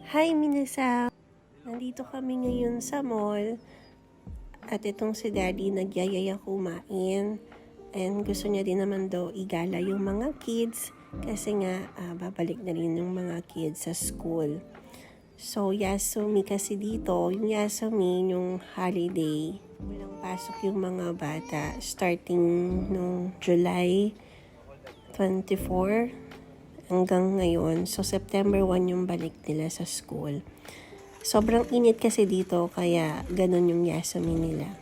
Hi, Minasa! Nandito kami ngayon sa mall at itong si Daddy nagyayaya kumain and gusto niya din naman daw igala yung mga kids kasi nga babalik na rin yung mga kids sa school. So, Yasumi kasi dito, yung Yasumi, yung holiday, walang pasok yung mga bata starting nung July 24 hanggang ngayon. So, September 1 yung balik nila sa school. Sobrang init kasi dito, kaya ganun yung Yasumi nila.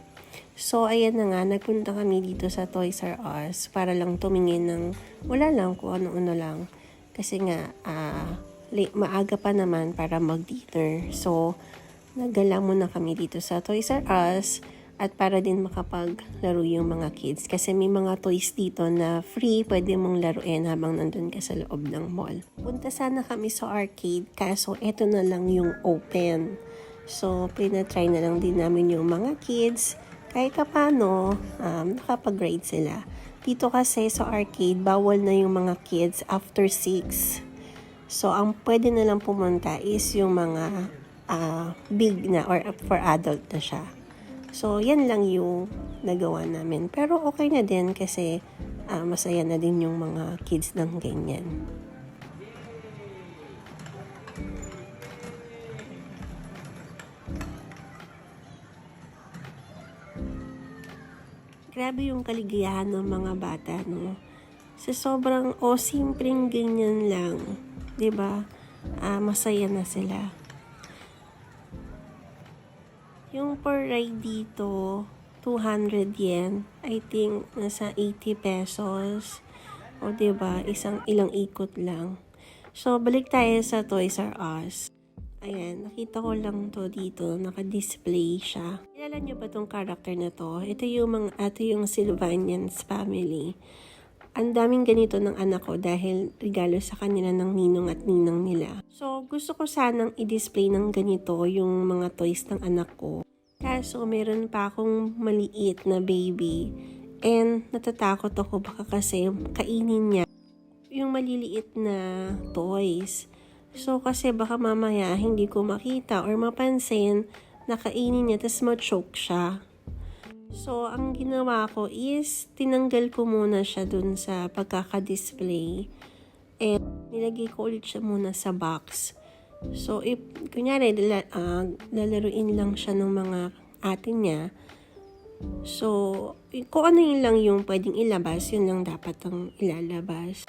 So, ayan na nga, nagpunta kami dito sa Toys R Us para lang tumingin ng, wala lang kung ano-ano lang. Kasi nga, maaga pa naman para mag-dinner. So, nagala muna kami dito sa Toys R Us at para din makapaglaro yung mga kids. Kasi may mga toys dito na free, pwede mong laruin habang nandun ka sa loob ng mall. Punta sana kami sa arcade, kaso eto na lang yung open. So, pinatry na lang din namin yung mga kids. Kahit paano, nakapag-grade sila. Dito kasi sa arcade, bawal na yung mga kids after 6. So, ang pwede na lang pumunta is yung mga big na or for adult na siya. So, yan lang yung nagawa namin. Pero okay na din kasi masaya na din yung mga kids ng ganyan. Grabe yung kaligayahan ng mga bata, no? Sa sobrang simpleng ganyan lang, 'di ba? Masaya na sila. Yung per ride dito, 200 yen. I think nasa 80 pesos. O 'di ba? Ilang ikot lang. So, balik tayo sa Toys R Us. Ayan, nakita ko lang to dito, naka-display siya. Kilala niyo ba tong character na to? Ito yung Sylvanians family. Ang daming ganito ng anak ko dahil regalo sa kanila ng ninong at ninang nila. So, gusto ko sanang i-display ng ganito yung mga toys ng anak ko. Kaso, meron pa akong maliit na baby. And natatakot ako baka kasi kainin niya yung maliliit na toys. So, kasi baka mamaya hindi ko makita or mapansin na kainin niya tapos ma-choke siya. So, ang ginawa ko is tinanggal ko muna siya dun sa pagkaka-display and nilagay ko ulit siya muna sa box. So, if kunyari lalaruin lang siya ng mga ate niya, so, kung ano yun lang yung pwedeng ilabas, yun lang dapat ang ilalabas.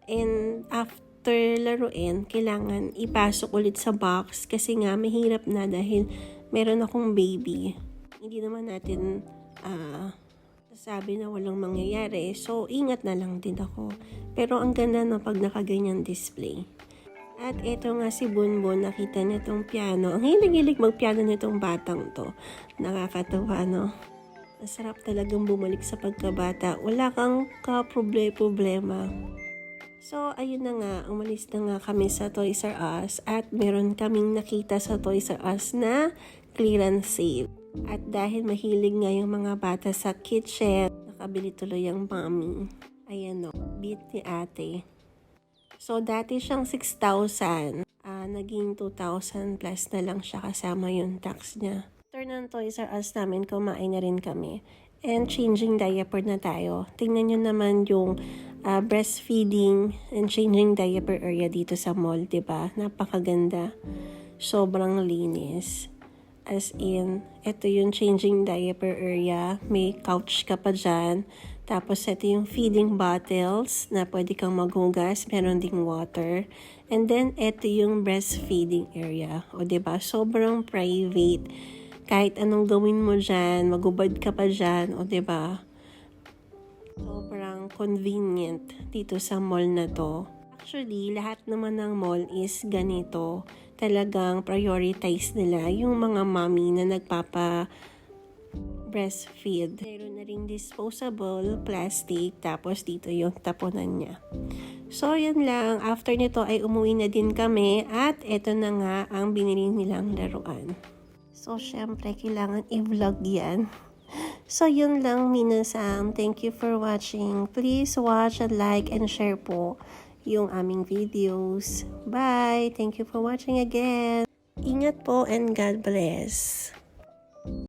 And after laruin, kailangan ipasok ulit sa box kasi nga mahirap na dahil meron akong baby. Hindi naman natin sasabi na walang mangyayari. So, ingat na lang din ako. Pero ang ganda no pag nakaganyan display. At ito nga si Bunbun, nakita niya tong piano. Ang hilig-hilig magpiano nitong batang to. Nakakatawa, no? Masarap talagang bumalik sa pagkabata. Wala kang ka-problema. So, ayun na nga, umalis na nga kami sa Toys R Us at meron kaming nakita sa Toys R Us na clearance sale. At dahil mahilig nga yung mga bata sa kitchen, nakabili tuloy ang mami. Ayan o, beat ni ate. So, dati siyang 6,000. Naging 2,000 plus na lang siya kasama yung tax niya. After ng Toys R Us namin, kumain na rin kami. And changing diaper na tayo. Tingnan nyo naman yung breastfeeding and changing diaper area dito sa mall, diba? Napakaganda. Sobrang linis. As in, ito yung changing diaper area. May couch ka pa dyan. Tapos, ito yung feeding bottles na pwede kang maghugas. Meron ding water. And then, ito yung breastfeeding area. O, diba? Sobrang private. Kahit anong gawin mo dyan, magubad ka pa dyan, o diba? Sobrang convenient dito sa mall na to. Actually, lahat naman ng mall is ganito. Talagang prioritize nila yung mga mommy na breastfeed. Meron na ring disposable, plastic, tapos dito yung tapunan niya. So, yan lang. After nito ay umuwi na din kami at eto na nga ang binili nilang laruan. So, syempre, kailangan i-vlog yan. So, yun lang, minasang. Thank you for watching. Please watch and like and share po yung aming videos. Bye! Thank you for watching again. Ingat po and God bless.